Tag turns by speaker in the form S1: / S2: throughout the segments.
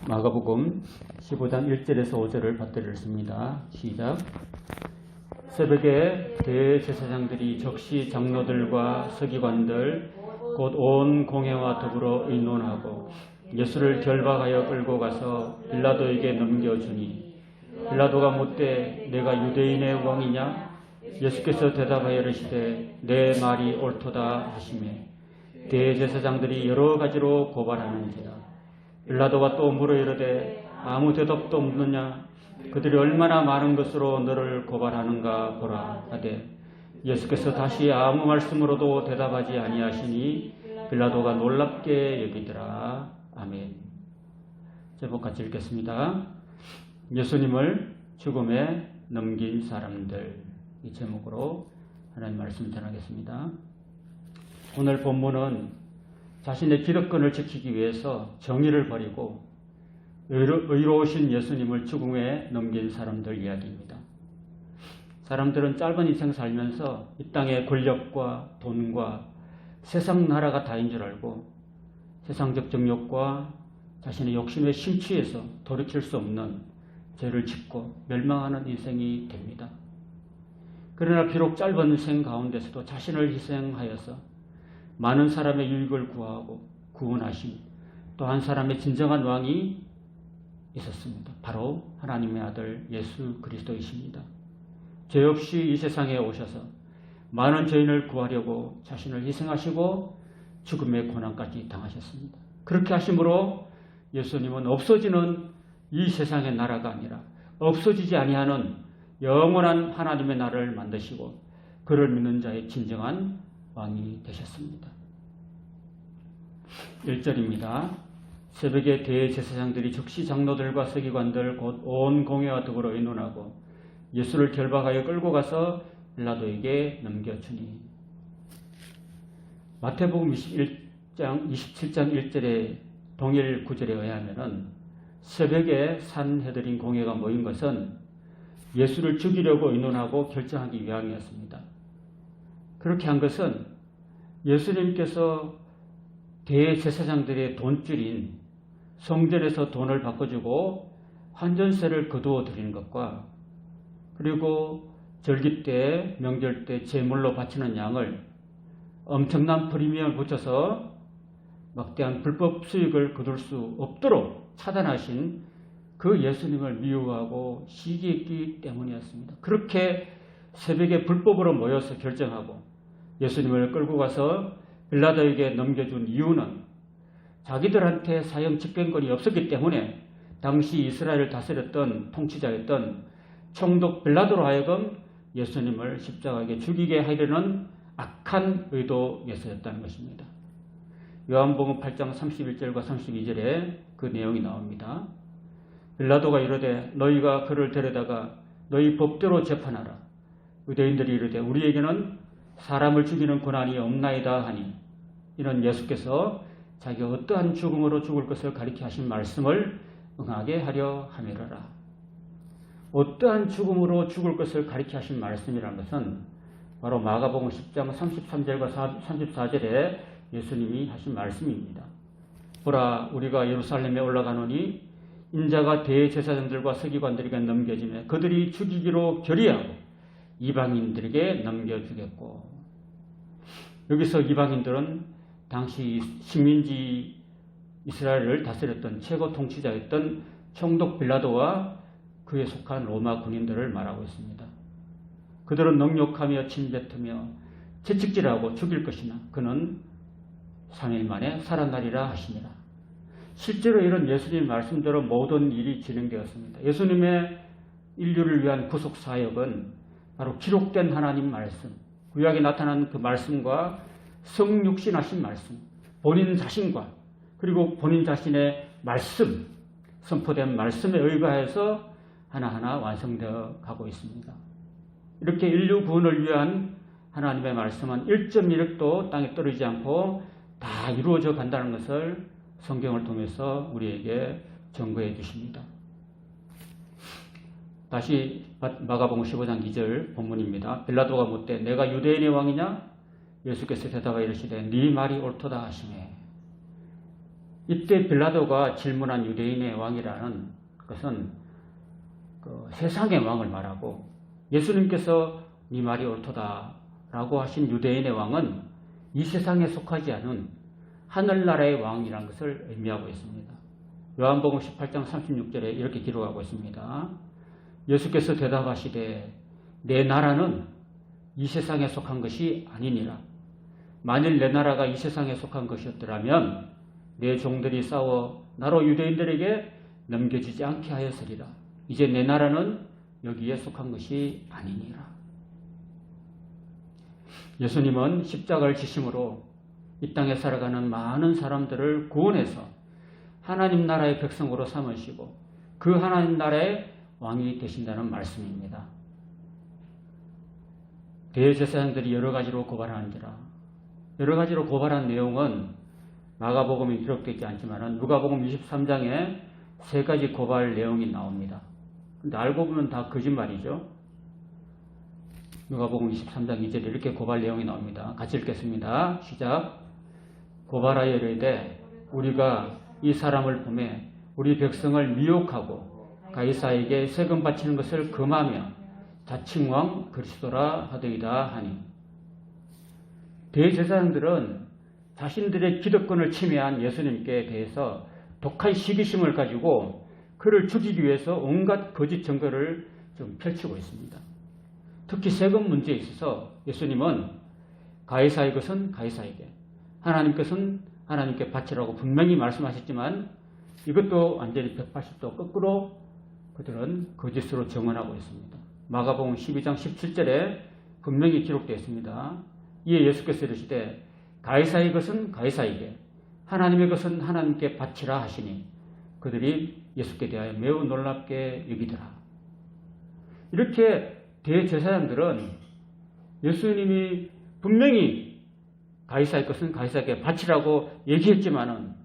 S1: 마가복음 15장 1절에서 5절을 받들었습니다. 시작. 새벽에 대제사장들이 적시 장로들과 서기관들 곧 온 공회와 더불어 의논하고 예수를 결박하여 끌고 가서 빌라도에게 넘겨주니 빌라도가 묻되 내가 유대인의 왕이냐? 예수께서 대답하여 이르시되 내 말이 옳도다 하시매 대제사장들이 여러 가지로 고발하는지라. 빌라도가 또 물어 이르되 아무 대답도 없느냐? 그들이 얼마나 많은 것으로 너를 고발하는가 보라 하되 예수께서 다시 아무 말씀으로도 대답하지 아니하시니 빌라도가 놀랍게 여기더라. 아멘. 제목 같이 읽겠습니다. 예수님을 죽음에 넘긴 사람들, 이 제목으로 하나님 말씀 전하겠습니다. 오늘 본문은 자신의 기득권을 지키기 위해서 정의를 버리고 의로우신 예수님을 죽음에 넘긴 사람들 이야기입니다. 사람들은 짧은 인생 살면서 이 땅의 권력과 돈과 세상 나라가 다인 줄 알고 세상적 정욕과 자신의 욕심에 심취해서 돌이킬 수 없는 죄를 짓고 멸망하는 인생이 됩니다. 그러나 비록 짧은 인생 가운데서도 자신을 희생하여서 많은 사람의 유익을 구하고 구원하신 또 한 사람의 진정한 왕이 있었습니다. 바로 하나님의 아들 예수 그리스도이십니다. 죄 없이 이 세상에 오셔서 많은 죄인을 구하려고 자신을 희생하시고 죽음의 고난까지 당하셨습니다. 그렇게 하심으로 예수님은 없어지는 이 세상의 나라가 아니라 없어지지 아니하는 영원한 하나님의 나라를 만드시고 그를 믿는 자의 진정한 왕이 되셨습니다. 1절입니다. 새벽에 대제사장들이 적시 장로들과 서기관들 곧 온 공회와 더불어 의논하고 예수를 결박하여 끌고 가서 빌라도에게 넘겨주니. 마태복음 27장 1절의 동일 구절에 의하면 새벽에 산헤드린 공회가 모인 것은 예수를 죽이려고 의논하고 결정하기 위함이었습니다. 그렇게 한 것은 예수님께서 대제사장들의 돈줄인 성전에서 돈을 바꿔주고 환전세를 거두어 드리는 것과 그리고 절기 때, 명절 때 제물로 바치는 양을 엄청난 프리미엄을 붙여서 막대한 불법 수익을 거둘 수 없도록 차단하신 그 예수님을 미워하고 시기했기 때문이었습니다. 그렇게 새벽에 불법으로 모여서 결정하고 예수님을 끌고 가서 빌라도에게 넘겨준 이유는 자기들한테 사형 집행권이 없었기 때문에 당시 이스라엘을 다스렸던 통치자였던 총독 빌라도로 하여금 예수님을 십자가에 죽이게 하려는 악한 의도에서였다는 것입니다. 요한복음 8장 31절과 32절에 그 내용이 나옵니다. 빌라도가 이르되 너희가 그를 데려다가 너희 법대로 재판하라. 유대인들이 이르되 우리에게는 사람을 죽이는 권한이 없나이다 하니 이는 예수께서 자기가 어떠한 죽음으로 죽을 것을 가리켜 하신 말씀을 응하게 하려 함이로라. 어떠한 죽음으로 죽을 것을 가리켜 하신 말씀이라는 것은 바로 마가복음 10장 33절과 34절에 예수님이 하신 말씀입니다. 보라 우리가 예루살렘에 올라가노니 인자가 대제사장들과 서기관들에게 넘겨지매 그들이 죽이기로 결의하고 이방인들에게 넘겨주겠고. 여기서 이방인들은 당시 식민지 이스라엘을 다스렸던 최고 통치자였던 총독 빌라도와 그에 속한 로마 군인들을 말하고 있습니다. 그들은 능욕하며 침뱉으며 채찍질하고 죽일 것이나 그는 3일 만에 살아나리라 하시니라. 실제로 이런 예수님 말씀대로 모든 일이 진행되었습니다. 예수님의 인류를 위한 구속 사역은 바로 기록된 하나님 말씀, 구약에 나타난 그 말씀과 성육신하신 말씀, 본인 자신과 그리고 본인 자신의 말씀, 선포된 말씀에 의거해서 하나하나 완성되어 가고 있습니다. 이렇게 인류 구원을 위한 하나님의 말씀은 1.1획도 땅에 떨어지지 않고 다 이루어져 간다는 것을 성경을 통해서 우리에게 증거해 주십니다. 다시 마가복음 15장 2절 본문입니다. 빌라도가 묻되 내가 유대인의 왕이냐? 예수께서 대답하여 이르시되 네 말이 옳도다 하시매 이때 빌라도가 질문한 유대인의 왕이라는 것은 세상의 왕을 말하고, 예수님께서 네 말이 옳도다라고 하신 유대인의 왕은 이 세상에 속하지 않은 하늘나라의 왕이라는 것을 의미하고 있습니다. 요한복음 18장 36절에 이렇게 기록하고 있습니다. 예수께서 대답하시되 내 나라는 이 세상에 속한 것이 아니니라. 만일 내 나라가 이 세상에 속한 것이었더라면 내 종들이 싸워 나로 유대인들에게 넘겨지지 않게 하였으리라. 이제 내 나라는 여기에 속한 것이 아니니라. 예수님은 십자가를 지심으로 이 땅에 살아가는 많은 사람들을 구원해서 하나님 나라의 백성으로 삼으시고 그 하나님 나라의 왕이 되신다는 말씀입니다. 대제사장들이 여러 가지로 고발하는지라. 여러 가지로 고발한 내용은 마가복음에 기록되지 않지만 누가복음 23장에 세 가지 고발 내용이 나옵니다. 근데 알고 보면 다 거짓말이죠. 누가복음 23장 2절에 이렇게 고발 내용이 나옵니다. 같이 읽겠습니다. 시작. 고발하여 이르되 우리가 이 사람을 보매 우리 백성을 미혹하고 가이사에게 세금 바치는 것을 금하며 자칭 왕 그리스도라 하더이다 하니, 대제사장들은 자신들의 기득권을 침해한 예수님께 대해서 독한 시기심을 가지고 그를 죽이기 위해서 온갖 거짓 증거를 좀 펼치고 있습니다. 특히 세금 문제에 있어서 예수님은 가이사의 것은 가이사에게, 하나님 것은 하나님께 바치라고 분명히 말씀하셨지만 이것도 완전히 180도 거꾸로 그들은 거짓으로 증언하고 있습니다. 마가복음 12장 17절에 분명히 기록되어 있습니다. 이에 예수께서 이르시되 가이사의 것은 가이사에게, 하나님의 것은 하나님께 바치라 하시니 그들이 예수께 대하여 매우 놀랍게 여기더라. 이렇게 대제사장들은 예수님이 분명히 가이사의 것은 가이사에게 바치라고 얘기했지만은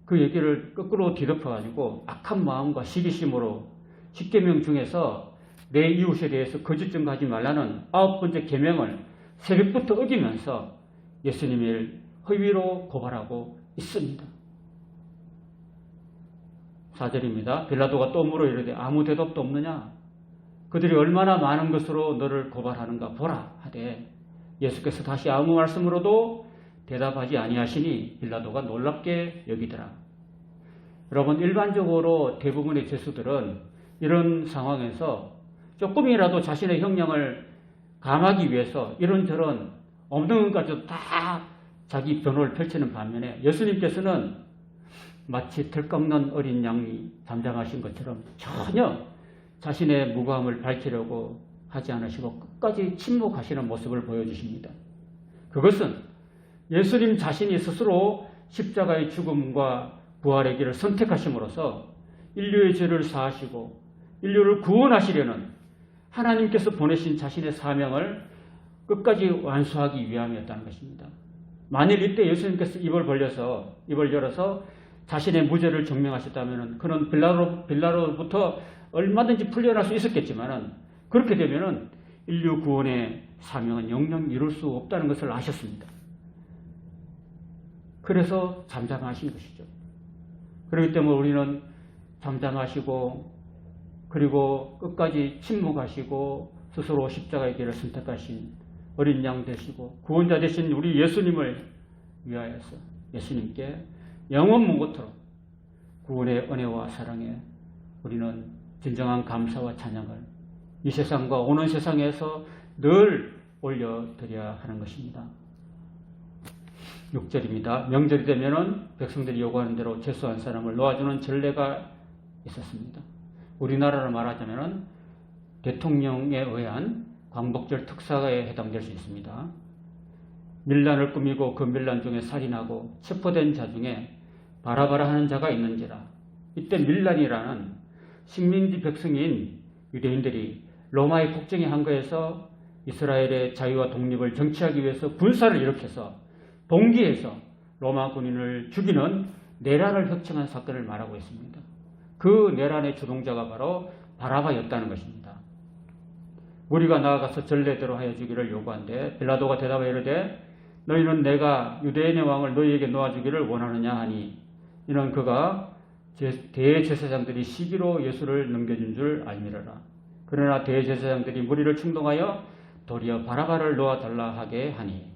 S1: 그 얘기를 거꾸로 뒤덮어가지고 악한 마음과 시기심으로 10계명 중에서 내 이웃에 대해서 거짓 증거하지 말라는 9번째 계명을 새벽부터 어기면서 예수님을 허위로 고발하고 있습니다. 4절입니다. 빌라도가 또 물어 이르되 아무 대답도 없느냐? 그들이 얼마나 많은 것으로 너를 고발하는가 보라 하되 예수께서 다시 아무 말씀으로도 대답하지 아니하시니 빌라도가 놀랍게 여기더라. 여러분, 일반적으로 대부분의 죄수들은 이런 상황에서 조금이라도 자신의 형량을 감하기 위해서 이런저런 없는 것까지도 다 자기 변호를 펼치는 반면에 예수님께서는 마치 들꺾는 어린 양이 잠잠하신 것처럼 전혀 자신의 무고함을 밝히려고 하지 않으시고 끝까지 침묵하시는 모습을 보여주십니다. 그것은 예수님 자신이 스스로 십자가의 죽음과 부활의 길을 선택하심으로써 인류의 죄를 사하시고 인류를 구원하시려는 하나님께서 보내신 자신의 사명을 끝까지 완수하기 위함이었다는 것입니다. 만일 이때 예수님께서 입을 열어서 자신의 무죄를 증명하셨다면 그는 빌라도로부터 얼마든지 풀려날 수 있었겠지만 그렇게 되면 인류 구원의 사명은 영영 이룰 수 없다는 것을 아셨습니다. 그래서 잠잠하신 것이죠. 그렇기 때문에 우리는 잠잠하시고 그리고 끝까지 침묵하시고 스스로 십자가의 길을 선택하신 어린 양 되시고 구원자 되신 우리 예수님을 위하여서 예수님께 영원 무고토록 구원의 은혜와 사랑에 우리는 진정한 감사와 찬양을 이 세상과 오는 세상에서 늘 올려드려야 하는 것입니다. 6절입니다. 명절이 되면은 백성들이 요구하는 대로 최소한 사람을 놓아주는 전례가 있었습니다. 우리나라로 말하자면은 대통령에 의한 광복절 특사에 해당될 수 있습니다. 밀란을 꾸미고 그 밀란 중에 살인하고 체포된 자 중에 바라바라 하는 자가 있는지라. 이때 밀란이라는 식민지 백성인 유대인들이 로마의 국정에 항거해서 이스라엘의 자유와 독립을 정치하기 위해서 군사를 일으켜서 동기에서 로마 군인을 죽이는 내란을 혁정한 사건을 말하고 있습니다. 그 내란의 주동자가 바로 바라바였다는 것입니다. 우리가 나아가서 전례대로 하여 주기를 요구한데 빌라도가 대답하여 이르되 너희는 내가 유대인의 왕을 너희에게 놓아주기를 원하느냐 하니 이는 그가 대제사장들이 시기로 예수를 넘겨준 줄 알미러라. 그러나 대제사장들이 무리를 충동하여 도리어 바라바를 놓아달라 하게 하니.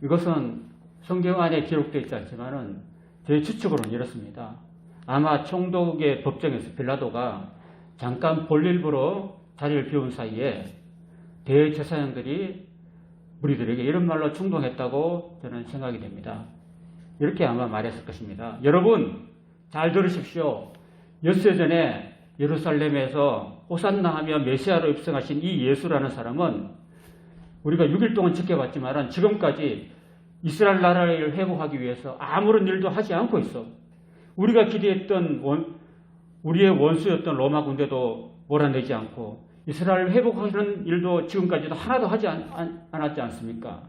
S1: 이것은 성경 안에 기록되어 있지 않지만은 제 추측으로는 이렇습니다. 아마 총독의 법정에서 빌라도가 잠깐 볼일 보러 자리를 비운 사이에 대제사장들이 무리들에게 이런 말로 충동했다고 저는 생각이 됩니다. 이렇게 아마 말했을 것입니다. 여러분 잘 들으십시오. 엿새 전에 예루살렘에서 호산나 하며 메시아로 입성하신 이 예수라는 사람은 우리가 6일 동안 지켜봤지만 지금까지 이스라엘 나라를 회복하기 위해서 아무런 일도 하지 않고 있어. 우리가 기대했던 우리의 원수였던 로마 군대도 몰아내지 않고 이스라엘을 회복하는 일도 지금까지도 하나도 하지 않았지 않습니까?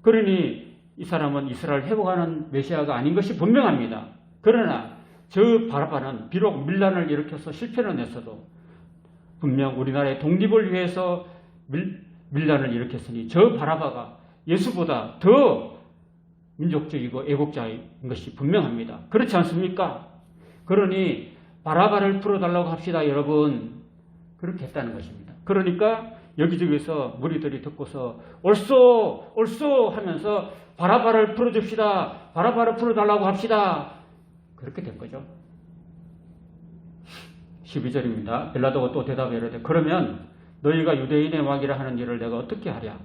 S1: 그러니 이 사람은 이스라엘 회복하는 메시아가 아닌 것이 분명합니다. 그러나 저 바라바는 비록 밀란을 일으켜서 실패는 했어도 분명 우리나라의 독립을 위해서 밀란을 일으켰으니 저 바라바가 예수보다 더 민족적이고 애국자인 것이 분명합니다. 그렇지 않습니까? 그러니 바라바를 풀어달라고 합시다, 여러분. 그렇게 했다는 것입니다. 그러니까 여기저기서 무리들이 듣고서 옳소 하면서 바라바를 풀어줍시다. 바라바를 풀어달라고 합시다. 그렇게 된 거죠. 12절입니다. 빌라도가 또 대답해 이르되 그러면 너희가 유대인의 왕이라 하는 일을 내가 어떻게 하랴?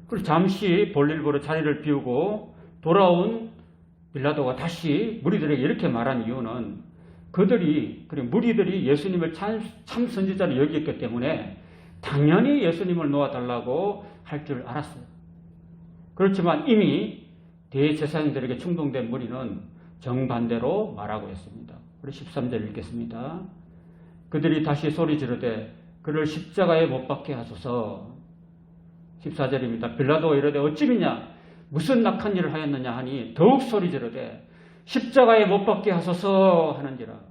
S1: 그리고 잠시 볼일 보러 자리를 비우고 돌아온 빌라도가 다시 무리들에게 이렇게 말한 이유는 무리들이 예수님을 참 선지자로 여겼기 때문에 당연히 예수님을 놓아달라고 할 줄 알았어요. 그렇지만 이미 대제사장들에게 충동된 무리는 정반대로 말하고 있습니다. 우리 13절 읽겠습니다. 그들이 다시 소리 지르되 그를 십자가에 못 박게 하소서. 14절입니다. 빌라도가 이르되 어찌미냐 무슨 낙한 일을 하였느냐 하니 더욱 소리 지르되 십자가에 못 박게 하소서 하는지라.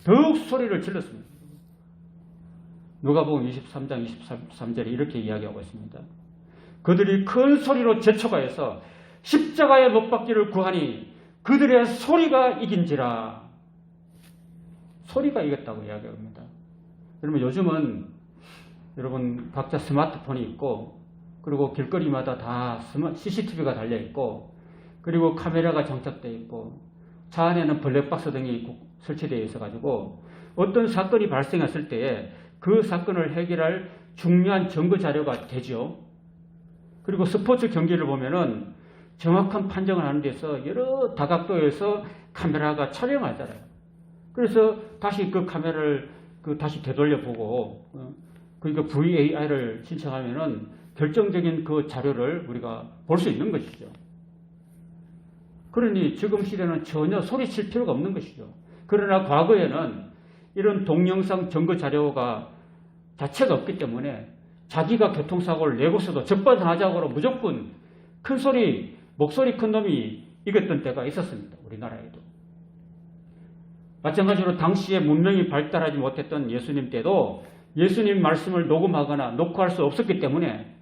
S1: 더욱 소리를 질렀습니다. 누가복음 23장 23절에 이렇게 이야기하고 있습니다. 그들이 큰 소리로 재촉하여서 십자가에 못 박기를 구하니 그들의 소리가 이긴지라. 소리가 이겼다고 이야기합니다. 여러분 요즘은 여러분 각자 스마트폰이 있고 그리고 길거리마다 다 CCTV가 달려있고 그리고 카메라가 장착되어 있고 차 안에는 블랙박스 등이 설치되어 있어가지고 어떤 사건이 발생했을 때에 그 사건을 해결할 중요한 증거 자료가 되죠. 그리고 스포츠 경기를 보면은 정확한 판정을 하는 데서 여러 다각도에서 카메라가 촬영하잖아요. 그래서 다시 그 카메라를 다시 되돌려 보고 그러니까 VAR을 신청하면은 결정적인 그 자료를 우리가 볼 수 있는 것이죠. 그러니 지금 시대는 전혀 소리칠 필요가 없는 것이죠. 그러나 과거에는 이런 동영상 증거 자료가 자체가 없기 때문에 자기가 교통사고를 내고서도 적반하장으로 무조건 큰 소리, 목소리 큰 놈이 이겼던 때가 있었습니다. 우리나라에도. 마찬가지로 당시에 문명이 발달하지 못했던 예수님 때도 예수님 말씀을 녹음하거나 녹화할 수 없었기 때문에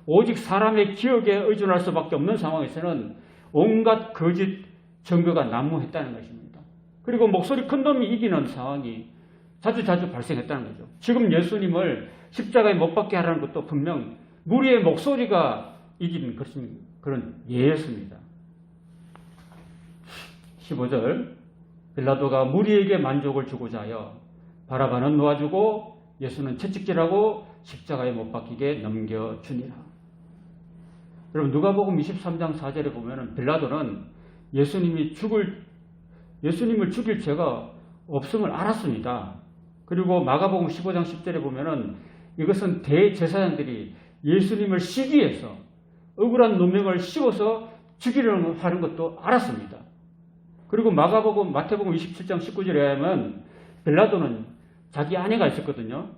S1: 오직 사람의 기억에 의존할 수밖에 없는 상황에서는 온갖 거짓 증거가 난무했다는 것입니다. 그리고 목소리 큰 놈이 이기는 상황이 자주 발생했다는 거죠. 지금 예수님을 십자가에 못 박게 하라는 것도 분명 무리의 목소리가 이긴 그런 예였습니다. 15절 빌라도가 무리에게 만족을 주고자 하여 바라바는 놓아주고 예수는 채찍질하고 십자가에 못 박히게 넘겨주니라. 여러분 누가복음 23장 4절에 보면은 빌라도는 예수님을 죽일 죄가 없음을 알았습니다. 그리고 마가복음 15장 10절에 보면은 이것은 대제사장들이 예수님을 시기해서 억울한 누명을 씌워서 죽이려고 하는 것도 알았습니다. 그리고 마태복음 27장 19절에 하면 빌라도는 자기 아내가 있었거든요.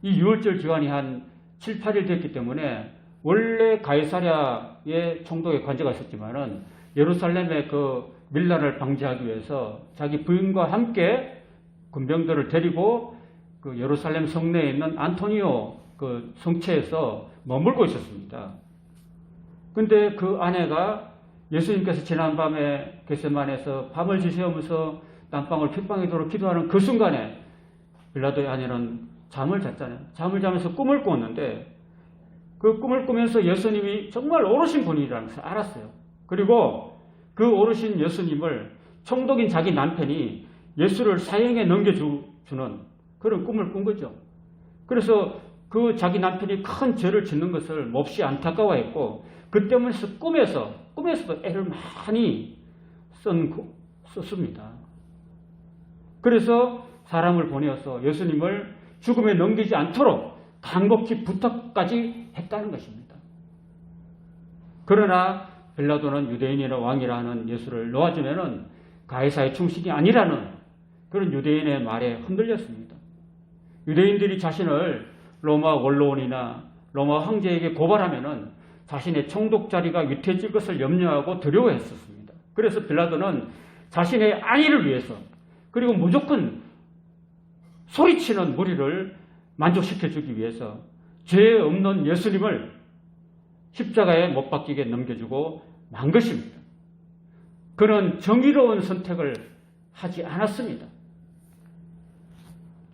S1: 이 유월절 기간이 한 7, 8일 됐기 때문에 원래 가이사랴의 총독의 관제가 있었지만은 예루살렘의 그 밀란을 방지하기 위해서 자기 부인과 함께 군병들을 데리고 그 예루살렘 성내에 있는 안토니오 그 성체에서 머물고 있었습니다. 근데 그 아내가 예수님께서 지난밤에 겟세마네에서 밤을 지새우면서 땀방울 핏방이도록 기도하는 그 순간에 빌라도의 아내는 잠을 잤잖아요. 잠을 자면서 꿈을 꿨는데 그 꿈을 꾸면서 예수님이 정말 어르신 분이라는 것을 알았어요. 그리고 그 어르신 예수님을 총독인 자기 남편이 예수를 사형에 넘겨주는 그런 꿈을 꾼 거죠. 그래서 그 자기 남편이 큰 죄를 짓는 것을 몹시 안타까워했고 그 때문에 꿈에서도 애를 많이 썼습니다. 그래서 사람을 보내어서 예수님을 죽음에 넘기지 않도록 간곡히 부탁까지 했다는 것입니다. 그러나 빌라도는 유대인이나 왕이라 하는 예수를 놓아주면은 가이사의 충신이 아니라는 그런 유대인의 말에 흔들렸습니다. 유대인들이 자신을 로마 원로원이나 로마 황제에게 고발하면은 자신의 총독 자리가 위태해질 것을 염려하고 두려워했었습니다. 그래서 빌라도는 자신의 안위를 위해서 그리고 무조건 소리치는 무리를 만족시켜주기 위해서 죄 없는 예수님을 십자가에 못 박히게 넘겨주고 만 것입니다. 그는 정의로운 선택을 하지 않았습니다.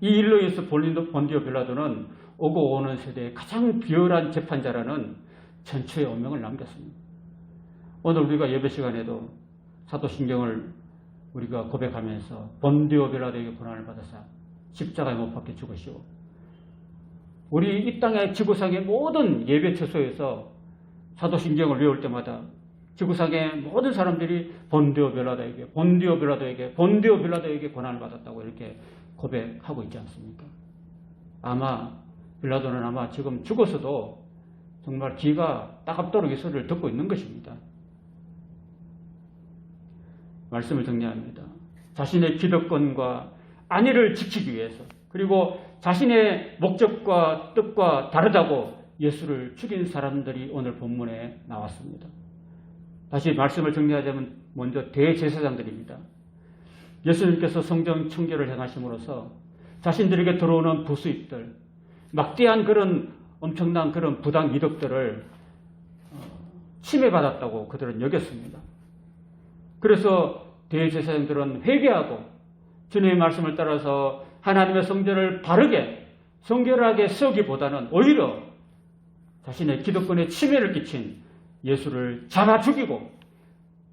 S1: 이 일로 인해서 본디오 빌라도는 오고 오는 세대의 가장 비열한 재판자라는 전초의 오명을 남겼습니다. 오늘 우리가 예배 시간에도 사도신경을 우리가 고백하면서 본디오 빌라도에게 고난을 받아서 십자가에 못 박혀 죽으시오. 우리 이 땅의 지구상의 모든 예배 처소에서 사도신경을 외울 때마다 지구상의 모든 사람들이 본디오 빌라도에게 고난을 받았다고 이렇게 고백하고 있지 않습니까? 아마 빌라도는 아마 지금 죽어서도 정말 귀가 따갑도록 이 소리를 듣고 있는 것입니다. 말씀을 정리합니다. 자신의 기득권과 안위를 지키기 위해서 그리고 자신의 목적과 뜻과 다르다고 예수를 죽인 사람들이 오늘 본문에 나왔습니다. 다시 말씀을 정리하자면 먼저 대제사장들입니다. 예수님께서 성전 청결을 행하심으로써 자신들에게 들어오는 부수입들, 막대한 그런 엄청난 그런 부당 이득들을 침해받았다고 그들은 여겼습니다. 그래서 대제사장들은 회개하고 주님의 말씀을 따라서 하나님의 성전을 바르게 성결하게 세우기보다는 오히려 자신의 기득권에 침해를 끼친 예수를 잡아 죽이고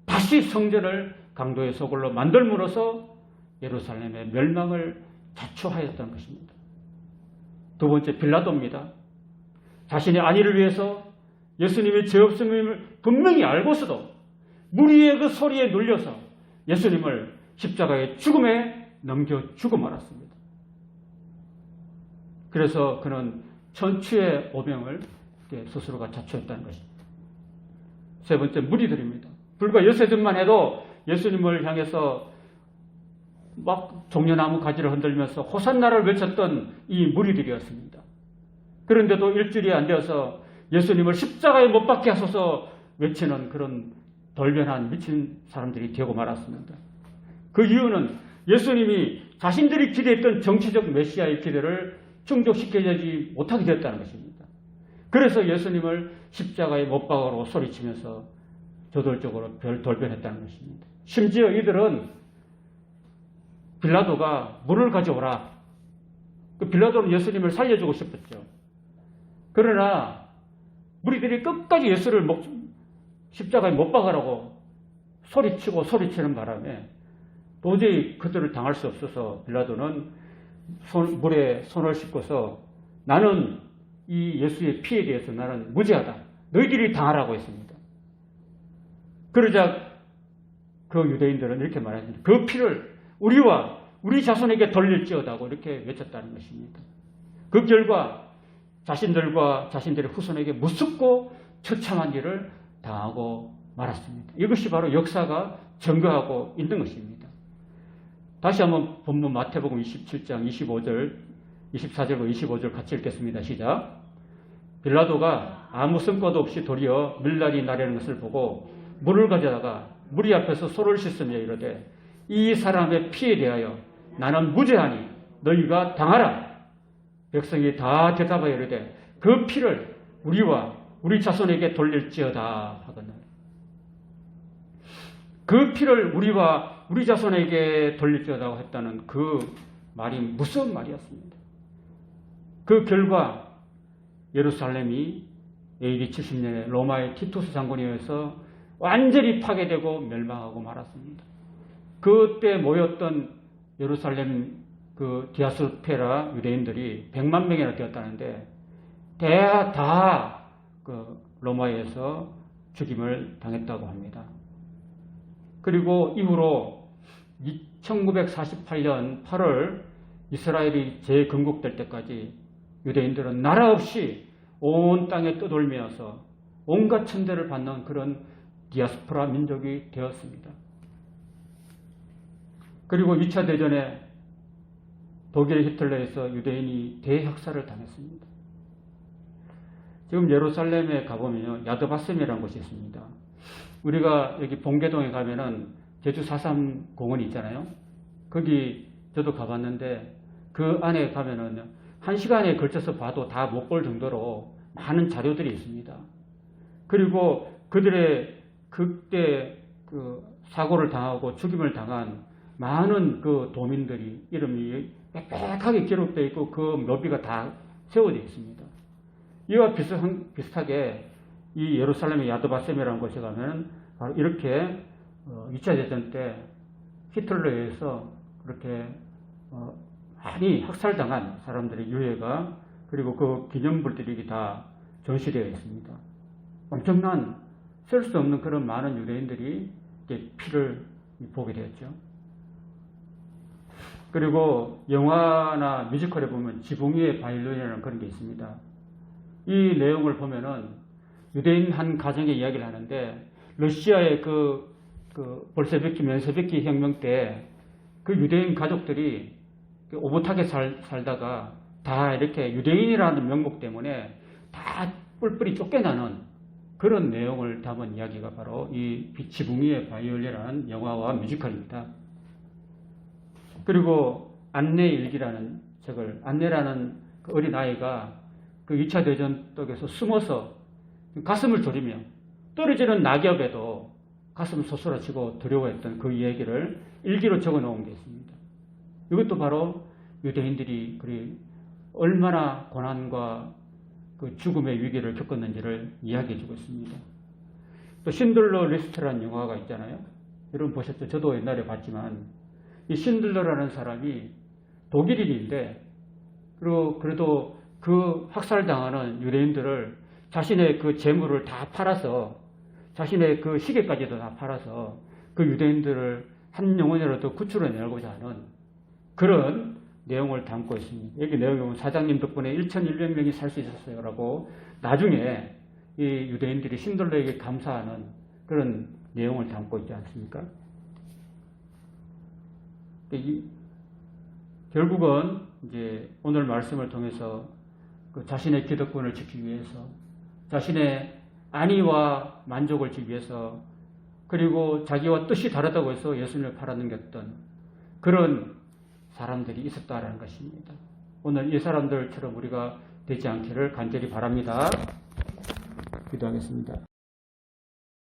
S1: 다시 성전을 강도의 소굴로 만들므로써 예루살렘의 멸망을 자초하였다는 것입니다. 두 번째 빌라도입니다. 자신의 안위를 위해서 예수님의 죄 없음을 분명히 알고서도 무리의 그 소리에 눌려서 예수님을 십자가의 죽음에 넘겨주고 말았습니다. 그래서 그는 천추의 오명을 스스로가 자초했다는 것입니다. 세 번째 무리들입니다. 불과 여세전만 해도 예수님을 향해서 막 종려나무 가지를 흔들면서 호산나를 외쳤던 이 무리들이었습니다. 그런데도 일주일이 안 되어서 예수님을 십자가에 못 박게 하소서 외치는 그런 돌변한 미친 사람들이 되고 말았습니다. 그 이유는 예수님이 자신들이 기대했던 정치적 메시아의 기대를 충족시켜주지 못하게 됐다는 것입니다. 그래서 예수님을 십자가에 못 박으라고 소리치면서 저돌적으로 돌변했다는 것입니다. 심지어 이들은 빌라도가 물을 가져오라. 그 빌라도는 예수님을 살려주고 싶었죠. 그러나 무리들이 끝까지 예수를 십자가에 못 박으라고 소리치는 바람에 도저히 그들을 당할 수 없어서 빌라도는 물에 손을 씻고서 나는 이 예수의 피에 대해서 나는 무죄하다. 너희들이 당하라고 했습니다. 그러자 그 유대인들은 이렇게 말했습니다. 그 피를 우리와 우리 자손에게 돌릴지어다고 이렇게 외쳤다는 것입니다. 그 결과 자신들과 자신들의 후손에게 무섭고 처참한 일을 당하고 말았습니다. 이것이 바로 역사가 증거하고 있는 것입니다. 다시 한번 본문 마태복음 27장 24절과 25절 같이 읽겠습니다. 시작. 빌라도가 아무 성과도 없이 도리어 밀날이 나려는 것을 보고 물을 가져다가 무리 앞에서 손을 씻으며 이르되 이 사람의 피에 대하여 나는 무죄하니 너희가 당하라. 백성이 다 대답하여 이르되 그 피를 우리와 우리 자손에게 돌릴지어다 하거늘. 그 피를 우리와 우리 자손에게 돌릴지어다고 했다는 그 말이 무서운 말이었습니다. 그 결과 예루살렘이 AD 70년에 로마의 티투스 장군에 의해서 완전히 파괴되고 멸망하고 말았습니다. 그때 모였던 예루살렘 그 디아스페라 유대인들이 100만 명이나 되었다는데 다 그 로마에서 죽임을 당했다고 합니다. 그리고 이후로 1948년 8월 이스라엘이 재건국될 때까지 유대인들은 나라 없이 온 땅에 떠돌면서 온갖 천대를 받는 그런 디아스포라 민족이 되었습니다. 그리고 2차 대전에 독일 히틀러에서 유대인이 대학살을 당했습니다. 지금 예루살렘에 가보면요, 야드바셈이라는 곳이 있습니다. 우리가 여기 봉계동에 가면은 제주 4.3 공원이 있잖아요. 거기 저도 가봤는데 그 안에 가면은 1시간에 걸쳐서 봐도 다 못 볼 정도로 많은 자료들이 있습니다. 그리고 그들의 그때 그 사고를 당하고 죽임을 당한 많은 그 도민들이 이름이 빽빽하게 기록되어 있고 그 묘비가 다 세워져 있습니다. 이와 비슷하게 이 예루살렘의 야드바셈이라는 곳에 가면 바로 이렇게 2차 대전 때 히틀러에 의해서 그렇게 많이 학살당한 사람들의 유해가 그리고 그 기념물들이 다 전시되어 있습니다. 엄청난 셀 수 없는 그런 많은 유대인들이 피를 보게 되었죠. 그리고 영화나 뮤지컬에 보면 지붕 위의 바이올린이라는 그런 게 있습니다. 이 내용을 보면은 유대인 한 가정의 이야기를 하는데 러시아의 그 볼셰비키 면세비키 혁명 때 그 유대인 가족들이 오붓하게 살다가 다 이렇게 유대인이라는 명목 때문에 다 뿔뿔이 쫓겨나는 그런 내용을 담은 이야기가 바로 이 지붕 위의 바이올린이라는 영화와 뮤지컬입니다. 그리고 안내 일기라는 책을 안내라는 그 어린아이가 그 2차 대전 속에서 숨어서 가슴을 졸이며 떨어지는 낙엽에도 가슴을 솟으라치고 두려워했던 그 이야기를 일기로 적어 놓은 게 있습니다. 이것도 바로 유대인들이 얼마나 고난과 그 죽음의 위기를 겪었는지를 이야기해 주고 있습니다. 또 신들러 리스트라는 영화가 있잖아요. 여러분 보셨죠? 저도 옛날에 봤지만 이 신들러라는 사람이 독일인인데 그래도 그 학살당하는 유대인들을 자신의 그 재물을 다 팔아서 자신의 그 시계까지도 다 팔아서 그 유대인들을 한 영혼이라도 구출해내고자 하는 그런 내용을 담고 있습니다. 여기 내용에 보면 사장님 덕분에 1,100명이 살 수 있었어요 라고 나중에 이 유대인들이 신들러에게 감사하는 그런 내용을 담고 있지 않습니까? 결국은 이제 오늘 말씀을 통해서 그 자신의 기득권을 지키기 위해서 자신의 안위와 만족을 지키기 위해서 그리고 자기와 뜻이 다르다고 해서 예수님을 팔아넘겼던 그런 사람들이 있었다라는 것입니다. 오늘 이 사람들처럼 우리가 되지 않기를 간절히 바랍니다. 기도하겠습니다.